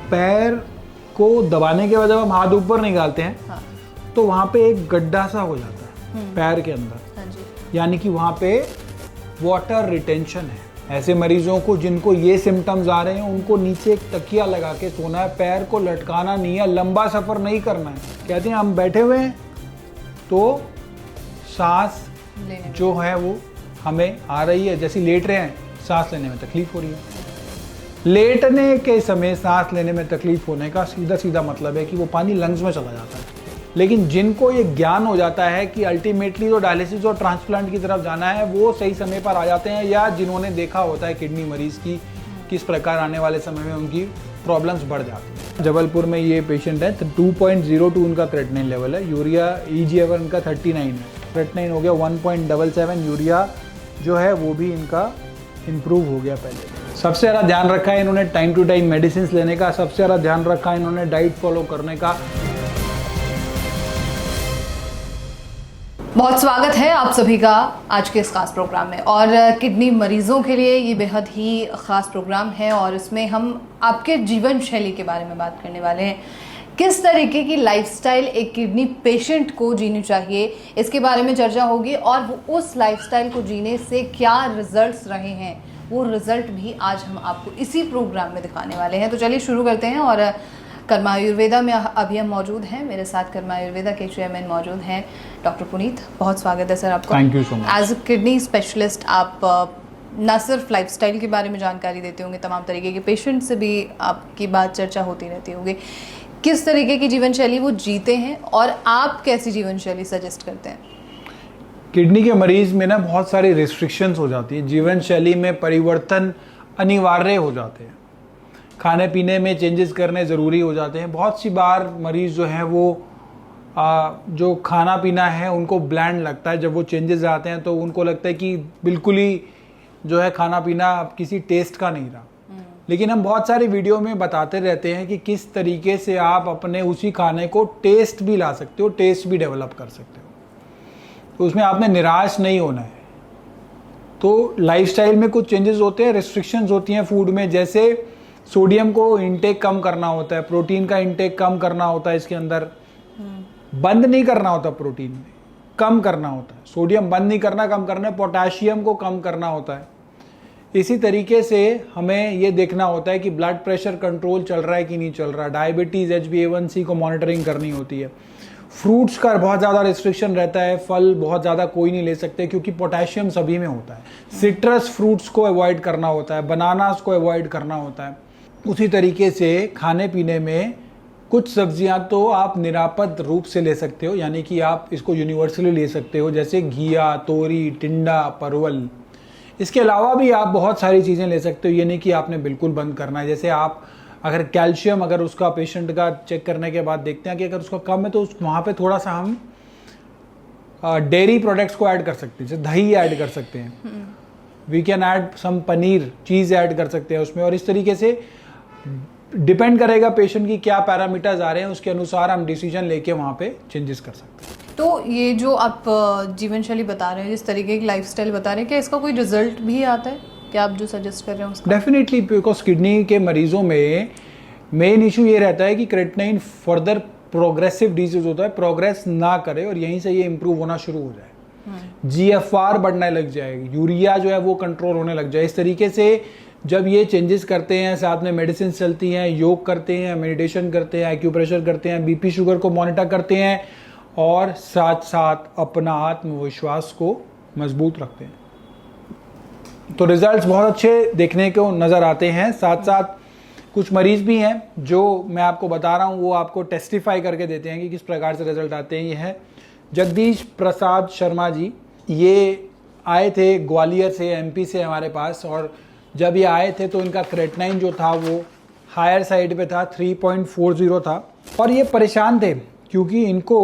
पैर को दबाने के बाद जब हम हाथ ऊपर निकालते हैं हाँ। तो वहाँ पे एक गड्ढा सा हो जाता है पैर के अंदर, हाँ जी। यानी कि वहाँ पे वाटर रिटेंशन है। ऐसे मरीजों को जिनको ये सिम्टम्स आ रहे हैं उनको नीचे एक तकिया लगा के सोना है, पैर को लटकाना नहीं है, लंबा सफ़र नहीं करना है। कहते हैं हम बैठे हुए हैं तो सांस जो है वो हमें आ रही है, जैसे लेट रहे हैं सांस लेने में तकलीफ हो रही है। लेटने के समय सांस लेने में तकलीफ होने का सीधा सीधा मतलब है कि वो पानी लंग्स में चला जाता है। लेकिन जिनको ये ज्ञान हो जाता है कि अल्टीमेटली तो डायलिसिस और ट्रांसप्लांट की तरफ जाना है, वो सही समय पर आ जाते हैं, या जिन्होंने देखा होता है किडनी मरीज की किस प्रकार आने वाले समय में उनकी प्रॉब्लम्स बढ़ जाती हैं। जबलपुर में ये पेशेंट है, 2.02 उनका क्रेटिनिन लेवल है, यूरिया ईजीएफआर इनका 39 है, क्रेटिनिन हो गया 1.77, यूरिया जो है वो भी इनका इम्प्रूव हो गया। पहले सबसे ज़्यादा ध्यान रखा है इन्होंने टाइम टू टाइम मेडिसिन लेने का, सबसे ज़्यादा ध्यान रखा है इन्होंने डाइट फॉलो करने का। बहुत स्वागत है आप सभी का आज के इस खास प्रोग्राम में, और किडनी मरीजों के लिए ये बेहद ही खास प्रोग्राम है और इसमें हम आपके जीवन शैली के बारे में बात करने वाले हैं। किस तरीके की लाइफस्टाइल एक किडनी पेशेंट को जीनी चाहिए, इसके बारे में चर्चा होगी, और वो उस लाइफस्टाइल को जीने से क्या रिजल्ट्स रहे हैं वो रिजल्ट भी आज हम आपको इसी प्रोग्राम में दिखाने वाले हैं। तो चलिए शुरू करते हैं। और कर्मा आयुर्वेदा में अभी हम मौजूद हैं, मेरे साथ कर्मा आयुर्वेदा के चेयरमैन मौजूद हैं डॉक्टर पुनीत। बहुत स्वागत है सर आपका। Thank you so much. As a kidney specialist आप न सिर्फ लाइफस्टाइल के बारे में जानकारी देते होंगे, तमाम तरीके के पेशेंट से भी आपकी बात चर्चा होती रहती होगी। किस तरीके की जीवन शैली वो जीते हैं और आप कैसी जीवन शैली सजेस्ट करते हैं? किडनी के मरीज में ना बहुत सारी रिस्ट्रिक्शंस हो जाती है, जीवन शैली में परिवर्तन अनिवार्य हो जाते हैं, खाने पीने में चेंजेस करने ज़रूरी हो जाते हैं। बहुत सी बार मरीज़ जो हैं वो जो खाना पीना है उनको ब्लैंड लगता है, जब वो चेंजेस आते हैं तो उनको लगता है कि बिल्कुल ही जो है खाना पीना किसी टेस्ट का नहीं रहा। लेकिन हम बहुत सारी वीडियो में बताते रहते हैं कि किस तरीके से आप अपने उसी खाने को टेस्ट भी ला सकते हो, टेस्ट भी डेवलप कर सकते हो, तो उसमें आपने निराश नहीं होना है। तो लाइफस्टाइल में कुछ चेंजेस होते हैं, रिस्ट्रिक्शंस होती हैं फूड में, जैसे सोडियम को इंटेक कम करना होता है, प्रोटीन का इंटेक कम करना होता है, इसके अंदर बंद नहीं करना होता, प्रोटीन में कम करना होता है, सोडियम बंद नहीं करना, कम करना है, पोटेशियम को कम करना होता है। इसी तरीके से हमें ये देखना होता है कि ब्लड प्रेशर कंट्रोल चल रहा है कि नहीं चल रहा, डायबिटीज़ HbA1c को मॉनिटरिंग करनी होती है। फ्रूट्स का बहुत ज़्यादा रिस्ट्रिक्शन रहता है, फल बहुत ज़्यादा कोई नहीं ले सकते क्योंकि पोटेशियम सभी में होता है। सिट्रस फ्रूट्स को अवॉइड करना होता है, बनानास को अवॉइड करना होता है। उसी तरीके से खाने पीने में कुछ सब्जियां तो आप निरापद रूप से ले सकते हो, यानी कि आप इसको यूनिवर्सली ले सकते हो, जैसे घिया, तोरी, टिंडा, परवल। इसके अलावा भी आप बहुत सारी चीज़ें ले सकते हो, ये नहीं कि आपने बिल्कुल बंद करना है। जैसे आप अगर कैल्शियम अगर उसका पेशेंट का चेक करने के बाद देखते हैं कि अगर उसका कम है तो वहाँ पे थोड़ा सा हम डेयरी प्रोडक्ट्स को ऐड कर सकते हैं, जैसे दही ऐड कर सकते हैं, we can add some paneer, cheese add कर सकते हैं उसमें। और इस तरीके से डिपेंड करेगा पेशेंट की क्या पैरामीटर्स आ रहे हैं, उसके अनुसार हम डिसीजन लेके वहाँ पे चेंजेस कर सकते हैं। तो ये जो आप जीवन शैली बता रहे हैं, जिस तरीके की लाइफस्टाइल बता रहे हैं, क्या इसका कोई रिजल्ट भी आता है? क्या आप जो सजेस्ट कर रहे हैं उसका? डेफिनेटली, बिकॉज किडनी के मरीजों में मेन इशू ये रहता है कि क्रेटिनिन फर्दर प्रोग्रेसिव डिजीज होता है, प्रोग्रेस ना करे और यहीं से ये इंप्रूव होना शुरू हो जाए, GFR बढ़ने लग जाएगी, यूरिया जो है वो कंट्रोल होने लग जाए। इस तरीके से जब ये चेंजेस करते हैं, साथ में मेडिसिन चलती हैं, योग करते हैं, मेडिटेशन करते हैं, एक्यूप्रेशर करते हैं, BP शुगर को मॉनिटर करते हैं और साथ साथ अपना आत्मविश्वास को मजबूत रखते हैं, तो रिजल्ट्स बहुत अच्छे देखने को नज़र आते हैं। साथ साथ कुछ मरीज भी हैं जो मैं आपको बता रहा हूँ, वो आपको टेस्टिफाई करके देते हैं कि किस प्रकार से रिजल्ट आते हैं। ये है जगदीश प्रसाद शर्मा जी, ये आए थे ग्वालियर से, MP से हमारे पास, और जब ये आए थे तो इनका क्रेटिनिन जो था वो हायर साइड पे था, 3.40 था, और ये परेशान थे क्योंकि इनको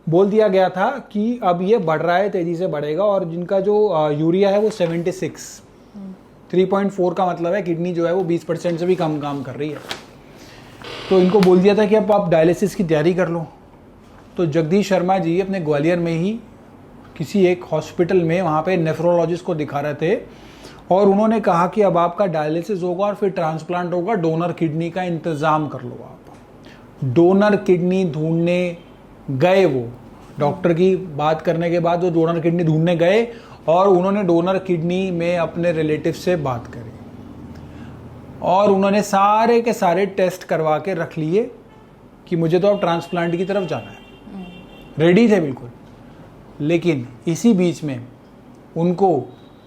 बोल दिया गया था कि अब ये बढ़ रहा है, तेज़ी से बढ़ेगा, और जिनका जो यूरिया है वो 76, 3.4 का मतलब है किडनी जो है वो 20% से भी कम काम कर रही है। तो इनको बोल दिया था कि अब आप डायलिसिस की तैयारी कर लो। तो जगदीश शर्मा जी अपने ग्वालियर में ही किसी एक हॉस्पिटल में वहाँ पे नेफ्रोलॉजिस्ट को दिखा रहे थे, और उन्होंने कहा कि अब आपका डायलिसिस होगा और फिर ट्रांसप्लांट होगा, डोनर किडनी का इंतज़ाम कर लो आप। डोनर किडनी ढूंढने गए वो, डॉक्टर की बात करने के बाद वो डोनर किडनी ढूंढने गए और उन्होंने डोनर किडनी में अपने रिलेटिव से बात करी और उन्होंने सारे के सारे टेस्ट करवा के रख लिए कि मुझे तो अब ट्रांसप्लांट की तरफ जाना है, रेडी थे बिल्कुल। लेकिन इसी बीच में उनको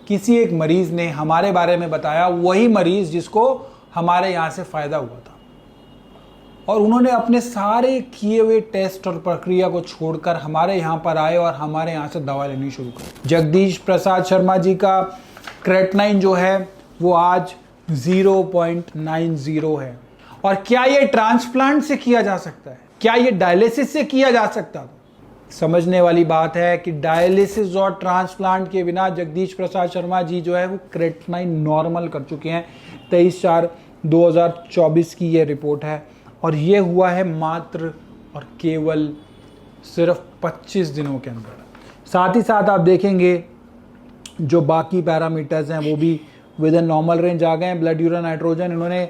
किसी एक मरीज़ ने हमारे बारे में बताया, वही मरीज़ जिसको हमारे यहाँ से फ़ायदा हुआ था, और उन्होंने अपने सारे किए हुए टेस्ट और प्रक्रिया को छोड़कर हमारे यहाँ पर आए और हमारे यहाँ से दवा लेनी शुरू कर। जगदीश प्रसाद शर्मा जी का क्रेटनाइन जो है वो आज 0.90 है। और क्या ये ट्रांसप्लांट से किया जा सकता है? क्या ये डायलिसिस से किया जा सकता है? समझने वाली बात है कि डायलिसिस और ट्रांसप्लांट के बिना जगदीश प्रसाद शर्मा जी जो है वो क्रेटनाइन नॉर्मल कर चुके हैं। 23/4/2024 की ये रिपोर्ट है और ये हुआ है मात्र और केवल सिर्फ 25 दिनों के अंदर। साथ ही साथ आप देखेंगे जो बाकी पैरामीटर्स हैं वो भी विद इन नॉर्मल रेंज आ गए हैं। ब्लड यूरिन नाइट्रोजन इन्होंने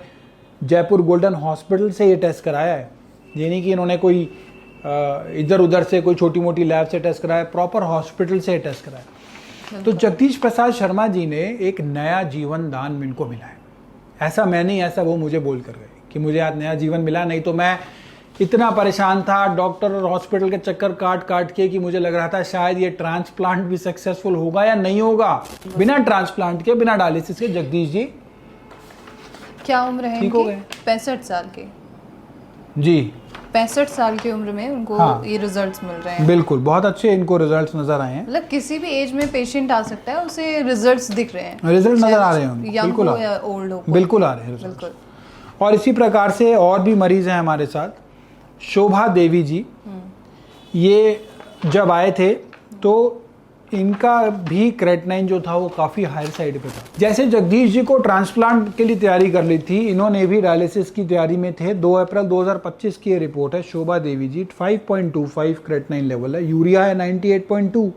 जयपुर गोल्डन हॉस्पिटल से ये टेस्ट कराया है, ये नहीं कि इन्होंने कोई इधर उधर से कोई छोटी मोटी लैब से टेस्ट कराया, प्रॉपर हॉस्पिटल से टेस्ट कराया। तो जगदीश प्रसाद शर्मा जी ने एक नया जीवन दान इनको मिला है। ऐसा मैं नहीं, ऐसा वो मुझे बोल कर गए कि मुझे आज नया जीवन मिला, नहीं तो मैं इतना परेशान था डॉक्टर और हॉस्पिटल के चक्कर काट काट के कि मुझे लग रहा था शायद ये ट्रांसप्लांट भी सक्सेसफुल होगा या नहीं होगा। बिना ट्रांसप्लांट के, बिना डायलिसिस के जगदीश जी क्या उम्र है? ठीक हो गए। 65 साल के जी, 65 साल की उम्र में उनको हाँ, ये रिजल्ट्स मिल रहे हैं। बिल्कुल, बहुत अच्छे इनको रिजल्ट्स नजर आए हैं। मतलब किसी भी एज में पेशेंट आ सकता है, उसे रिजल्ट्स दिख रहे हैं, रिजल्ट नजर आ रहे हैं उनको, यंग बिल्कुल हो या ओल्ड हो, बिल्कुल आ रहे हैं बिल्कुल। और इसी प्रकार से और भी मरीज हैं हमारे साथ। शोभा देवी जी, ये जब आए थे तो इनका भी क्रेटनाइन जो था वो काफ़ी हायर साइड पे था। जैसे जगदीश जी को ट्रांसप्लांट के लिए तैयारी कर ली थी, इन्होंने भी डायलिसिस की तैयारी में थे। 2 अप्रैल 2025 की ये रिपोर्ट है। शोभा देवी जी 5.25 क्रेटनाइन लेवल है, यूरिया है 98.2।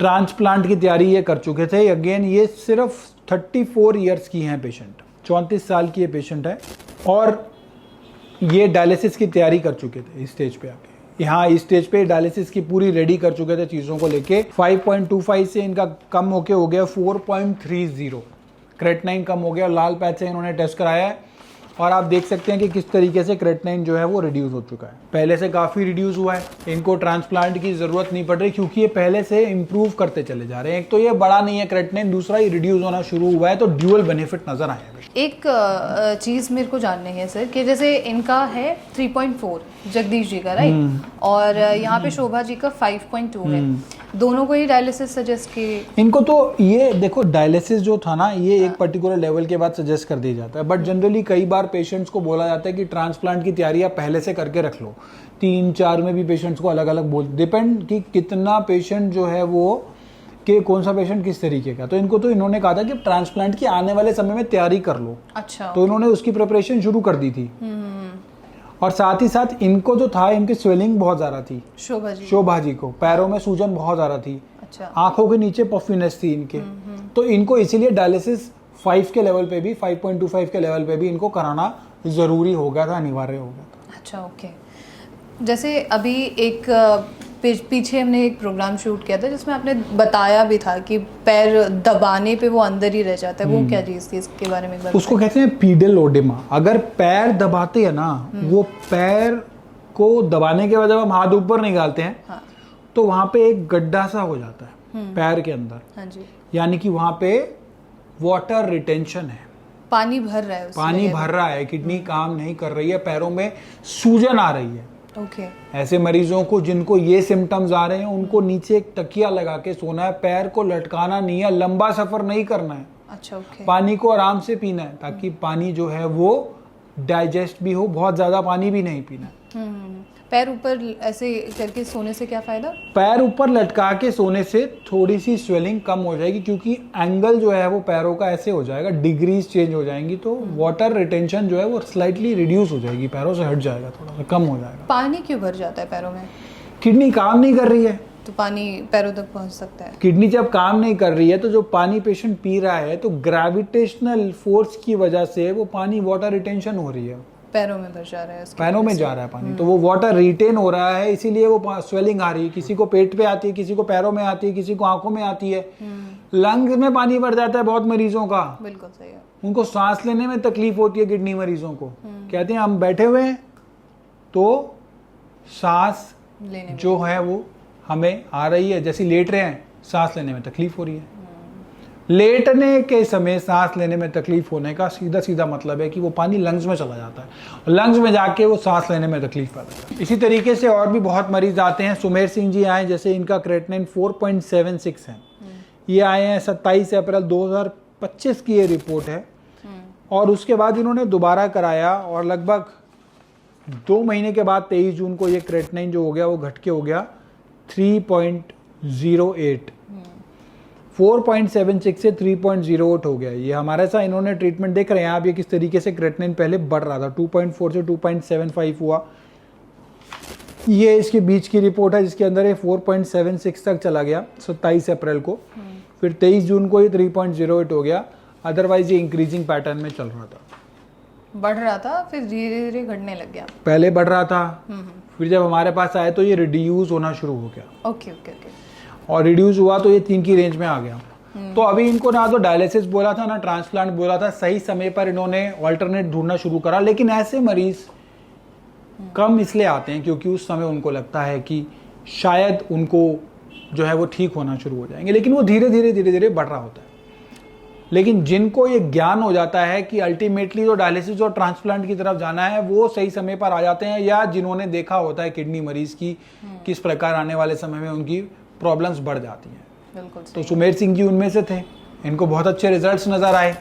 ट्रांसप्लांट की तैयारी ये कर चुके थे। अगेन ये सिर्फ 34 ईयर्स की हैं पेशेंट, 34 साल की ये पेशेंट है और ये डायलिसिस की तैयारी कर चुके थे। इस स्टेज पे आके, यहाँ इस स्टेज पे डायलिसिस की पूरी रेडी कर चुके थे चीज़ों को लेके। 5.25 से इनका कम होके हो गया 4.30, क्रेटनाइन कम हो गया। लाल पैच से इन्होंने टेस्ट कराया है और आप देख सकते हैं कि किस तरीके से क्रेटनाइन जो है वो रिड्यूस हो चुका है, पहले से काफ़ी रिड्यूस हुआ है। इनको ट्रांसप्लांट की ज़रूरत नहीं पड़ रही क्योंकि ये पहले से इम्प्रूव करते चले जा रहे हैं। एक तो ये बड़ा नहीं है क्रेटनाइन, दूसरा ये रिड्यूस होना शुरू हुआ है, तो ड्यूअल बेनिफिट नज़र आया है। एक चीज़ मेरे को जाननी है सर कि जैसे इनका है 3.4 जगदीश जी का, राइट, और यहाँ पे शोभा जी का 5.2 है। दोनों को ही डायलिसिस सजेस्ट की इनको? तो ये देखो, डायलिसिस जो था ना ये एक पर्टिकुलर लेवल के बाद सजेस्ट कर दिया जाता है, बट जनरली कई बार पेशेंट्स को बोला जाता है कि ट्रांसप्लांट की तैयारी आप पहले से करके रख लो। 3-4 में भी पेशेंट्स को अलग अलग बोल, डिपेंड कि कितना पेशेंट जो है वो कि कौन सा पेशेंट किस तरीके का। तो इनको तो इन्होंने कहा था कि ट्रांसप्लांट की आने वाले समय में तैयारी कर लो। अच्छा, तो इन्होंने उसकी प्रिपरेशन शुरू कर दी थी। और साथ ही साथ इनको जो था, इनकी स्वेलिंग बहुत ज़्यादा थी शोभा जी को, पैरों में सूजन बहुत ज़्यादा थी। अच्छा, आंखों के नीचे पफिनेस थी इनके। तो इनको इसीलिए डायलिसिस 5 के लेवल पे भी, 5.25 के लेवल पे भी इनको कराना ज़रूरी हो गया था, अनिवार्य हो गया था। अच्छा, ओके। जैसे अभी एक पीछे हमने एक प्रोग्राम शूट किया था जिसमें आपने बताया भी था कि पैर दबाने पे वो अंदर ही रह जाता है, वो क्या चीज़ थी, इसके बारे में एक बार उसको कहते हैं पीडल ओडेमा। अगर पैर दबाते हैं ना, वो पैर को दबाने के बाद जब हम हाथ ऊपर निकालते हैं, हाँ, तो वहाँ पे एक गड्ढा सा हो जाता है पैर के अंदर। हाँ जी, यानी कि वहाँ पे वाटर रिटेंशन है, पानी भर रहा है, पानी भर रहा है, किडनी काम नहीं कर रही है, पैरों में सूजन आ रही है। ओके। ऐसे मरीजों को जिनको ये सिम्टम्स आ रहे हैं उनको नीचे एक तकिया लगा के सोना है, पैर को लटकाना नहीं है, लंबा सफर नहीं करना है। अच्छा, ओके। पानी को आराम से पीना है ताकि पानी जो है वो डाइजेस्ट भी हो, बहुत ज्यादा पानी भी नहीं पीना है। पैर ऊपर ऐसे करके सोने से क्या फायदा? पैर ऊपर लटका के सोने से थोड़ी सी स्वेलिंग कम हो जाएगी क्योंकि एंगल जो है वो पैरों का ऐसे हो जाएगा, डिग्रीज चेंज हो जाएंगी, तो वाटर रिटेंशन जो है वो स्लाइटली रिड्यूस हो जाएगी, पैरों से हट जाएगा, थोड़ा सा कम हो जाएगा। पानी क्यों भर जाता है पैरों में? किडनी काम नहीं कर रही है, तो पानी पैरों तक पहुंच सकता है। किडनी जब काम नहीं कर रही है तो जो पानी पेशेंट पी रहा है तो ग्रेविटेशनल फोर्स की वजह से वो पानी वाटर रिटेंशन हो रही है, पैरों में भर जा रहा है, पैरों में जा रहा है पानी, तो वो वाटर रिटेन हो रहा है, इसीलिए वो स्वेलिंग आ रही है। किसी को पेट पे आती है, किसी को पैरों में आती है, किसी को आंखों में आती है, लंग्स में पानी भर जाता है बहुत मरीजों का। बिल्कुल सही है। उनको सांस लेने में तकलीफ होती है किडनी मरीजों को। कहते हैं हम बैठे हुए हैं तो सांस लेने में जो है वो हमें आ रही है, जैसे लेट रहे हैं सांस लेने में तकलीफ हो रही है। लेटने के समय सांस लेने में तकलीफ होने का सीधा सीधा मतलब है कि वो पानी लंग्स में चला जाता है और लंग्स में जाके वो सांस लेने में तकलीफ पैदा करता है। इसी तरीके से और भी बहुत मरीज आते हैं। सुमेर सिंह जी आए, जैसे इनका क्रेटिनिन 4.76 है, ये आए हैं 27 अप्रैल 2025 की ये रिपोर्ट है, और उसके बाद इन्होंने दोबारा कराया और लगभग 2 महीने के बाद 23 जून को ये क्रेटिनिन जो हो गया वो घट के हो गया 3.08, 4.76 से 3.08 हो गया। ये हमारे साथ इन्होंने ट्रीटमेंट देख रहे हैं आप, ये किस तरीके से क्रेटिनिन पहले बढ़ रहा था, 2.4 से 2.75 हुआ। ये इसके बीच की रिपोर्ट है जिसके अंदर ये 4.76 तक चला गया 27 अप्रैल को, फिर 23 जून को ये 3.08 हो गया। अदरवाइज ये इंक्रीजिंग पैटर्न में चल रहा था, बढ़ रहा था, फिर धीरे धीरे घटने लग गया। पहले बढ़ रहा था, फिर जब हमारे पास आए तो ये रिड्यूस होना शुरू हो गया। Okay okay okay. और रिड्यूस हुआ तो ये 3 की रेंज में आ गया। तो अभी इनको ना तो डायलिसिस बोला था ना ट्रांसप्लांट बोला था, सही समय पर इन्होंने ऑल्टरनेट ढूंढना शुरू करा। लेकिन ऐसे मरीज कम इसलिए आते हैं क्योंकि उस समय उनको लगता है कि शायद उनको जो है वो ठीक होना शुरू हो जाएंगे, लेकिन वो धीरे धीरे बढ़ रहा होता है। लेकिन जिनको ये ज्ञान हो जाता है कि अल्टीमेटली जो डायलिसिस और ट्रांसप्लांट की तरफ जाना है वो सही समय पर आ जाते हैं, या जिन्होंने देखा होता है किडनी मरीज की किस प्रकार आने वाले समय में उनकी प्रॉब्लम्स बढ़ जाती हैं। बिल्कुल तो सुमेर सिंह जी उनमें से थे, इनको बहुत अच्छे रिजल्ट्स नजर आए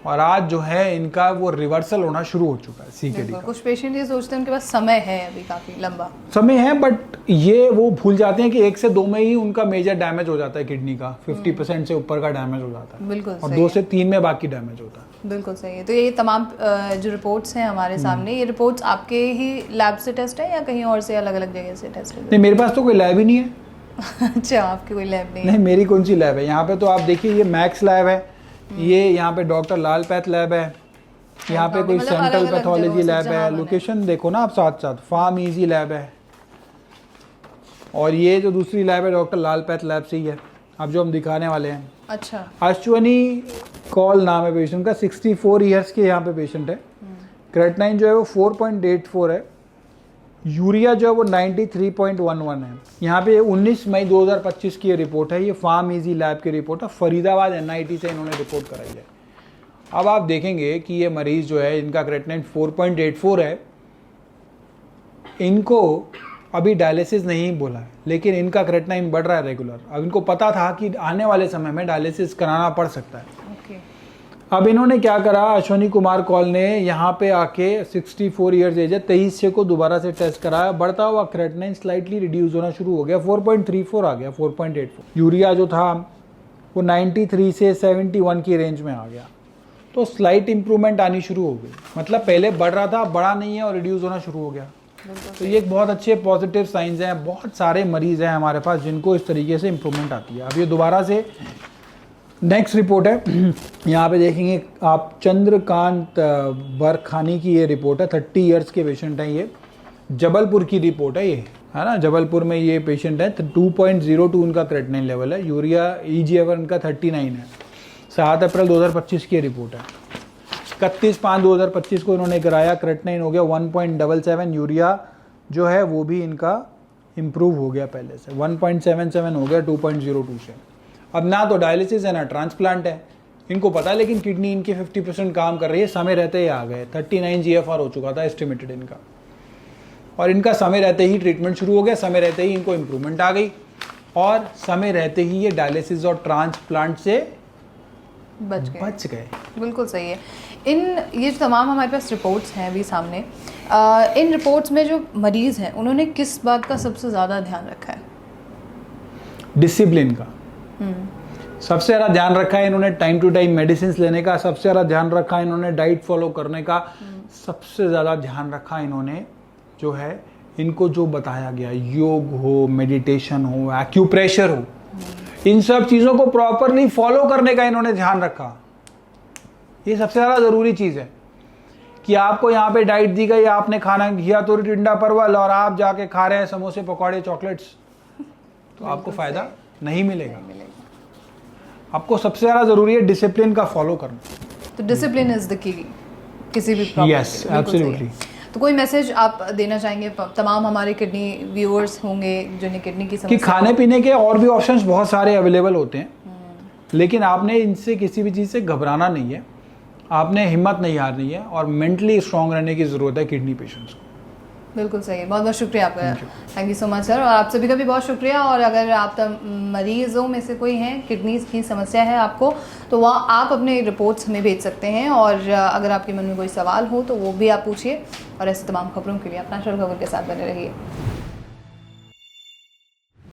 और आज जो है इनका वो रिवर्सल होना शुरू हो चुका है सीकेडी का। कुछ पेशेंट ये सोचते हैं उनके पास समय है, अभी काफी लंबा समय है, बट ये वो भूल जाते हैं कि 1 से 2 में ही उनका मेजर डैमेज हो जाता है किडनी का, 50% से ऊपर का डैमेज हो जाता है, बिल्कुल और सही 2 से 3 में बाकी डैमेज होता है। बिल्कुल सही है। तो ये तमाम जो रिपोर्ट्स हैं हमारे सामने, ये रिपोर्ट्स आपके ही लैब से टेस्ट है या कहीं और से अलग अलग जगह से टेस्ट है? नहीं, मेरे पास तो कोई लैब ही नहीं है। अच्छा, आपकी कोई लैब नहीं है? नहीं, मेरी कौन सी लैब है? यहाँ पे तो आप देखिए ये मैक्स लैब है, ये यहाँ पे डॉक्टर लाल पैथ लैब है, यहाँ पे कोई सेंट्रल पैथोलॉजी लैब है, लोकेशन देखो ना आप साथ साथ, फार्म इजी लैब है, और ये जो दूसरी लैब है डॉक्टर लाल पैथ लैब से ही है अब जो हम दिखाने वाले हैं। अच्छा। अश्वनी कॉल नाम है पेशेंट का, 64 ईयर्स के यहाँ पे पेशेंट है। क्रेटिनिन जो है वो 4.84 है, यूरिया जो है वो 93.11 है। यहाँ पे 19 मई 2025 की ये रिपोर्ट है, ये फार्म इजी लैब की रिपोर्ट है, फरीदाबाद NIT से इन्होंने रिपोर्ट कराई है। अब आप देखेंगे कि ये मरीज जो है इनका क्रेटिनिन 4.84 है, इनको अभी डायलिसिस नहीं बोला है, लेकिन इनका क्रेटिनिन बढ़ रहा है रेगुलर। अब इनको पता था कि आने वाले समय में डायलिसिस कराना पड़ सकता है। अब इन्होंने क्या करा, अश्वनी कुमार कौल ने यहाँ पे आके 64 ईयर्स एज है, 23 को दोबारा से टेस्ट कराया, बढ़ता हुआ क्रेटिनिन स्लाइटली रिड्यूस होना शुरू हो गया, 4.34 आ गया 4.84। यूरिया जो था वो 93 से 71 की रेंज में आ गया, तो स्लाइट इंप्रूवमेंट आनी शुरू हो गई। मतलब पहले बढ़ रहा था, बढ़ा नहीं है और रिड्यूस होना शुरू हो गया। तो ये एक बहुत अच्छे पॉजिटिव साइंस हैं। बहुत सारे मरीज हैं हमारे पास जिनको इस तरीके से इंप्रूवमेंट आती है। अब ये दोबारा से नेक्स्ट रिपोर्ट है, यहाँ पे देखेंगे आप, चंद्रकांत बरखानी की ये रिपोर्ट है, 30 इयर्स के पेशेंट हैं, ये जबलपुर की रिपोर्ट है, ये है ना, जबलपुर में ये पेशेंट है, 2.02 उनका क्रेटिनिन लेवल है, यूरिया EGFR उनका 39 है। 7 अप्रैल 2025 की रिपोर्ट है, 31/5/2025 को इन्होंने कराया, क्रेटिनिन हो गया 1.77, यूरिया जो है वो भी इनका इम्प्रूव हो गया, पहले से 1.77 हो गया 2.02 से। अब ना तो डायलिसिस है ना ट्रांसप्लांट है, इनको पता है, लेकिन किडनी इनकी 50% काम कर रही है, समय रहते ही आ गए। 39 GFR हो चुका था एस्टिमेटेड इनका, और इनका समय रहते ही ट्रीटमेंट शुरू हो गया, समय रहते ही इनको इम्प्रूवमेंट आ गई, और समय रहते ही ये डायलिसिस और ट्रांसप्लांट से बच गए। बिल्कुल सही है। ये जो तमाम हमारे पास रिपोर्ट्स हैं अभी सामने, इन रिपोर्ट्स में जो मरीज़ हैं उन्होंने किस बात का सबसे ज़्यादा ध्यान रखा है? डिसिप्लिन का सबसे ज़्यादा ध्यान रखा है इन्होंने, टाइम टू टाइम मेडिसिन लेने का सबसे ज़्यादा ध्यान रखा है इन्होंने, डाइट फॉलो करने का सबसे ज़्यादा ध्यान रखा इन्होंने, जो है इनको जो बताया गया, योग हो, मेडिटेशन हो, एक्यूप्रेशर हो, इन सब चीज़ों को प्रॉपरली फॉलो करने का इन्होंने ध्यान रखा। ये सबसे ज़्यादा ज़रूरी चीज़ है कि आपको यहाँ पे डाइट दी गई, आपने खाना घिया तोरी टिंडा परवल और आप जाके खा रहे हैं समोसे पकौड़े चॉकलेट्स, तो आपको फ़ायदा नहीं मिलेगा। आपको सबसे ज़्यादा ज़रूरी है डिसिप्लिन का फॉलो करना। तो डिसिप्लिन इज द की किसी भी प्रॉब्लम। Yes, absolutely. तो कोई मैसेज आप देना चाहेंगे तमाम हमारे किडनी व्यूअर्स होंगे जिन्हें किडनी की कि समस्या खाने पीने के और भी ऑप्शंस बहुत सारे अवेलेबल होते हैं, लेकिन आपने इनसे किसी भी चीज़ से घबराना नहीं है, आपने हिम्मत नहीं हारनी है और मेंटली स्ट्रांग रहने की ज़रूरत है किडनी पेशेंट्स को। बिल्कुल सही है। बहुत बहुत शुक्रिया आपका, thank you so much sir. और आप सभी का भी बहुत शुक्रिया। और अगर आप मरीजों में से कोई हैं, किडनी की समस्या है आपको, तो वह आप अपने रिपोर्ट्स हमें भेज सकते हैं। और अगर आपके मन में कोई सवाल हो तो वो भी आप पूछिए। और ऐसे तमाम खबरों के लिए अपना खबर के साथ बने रहिए।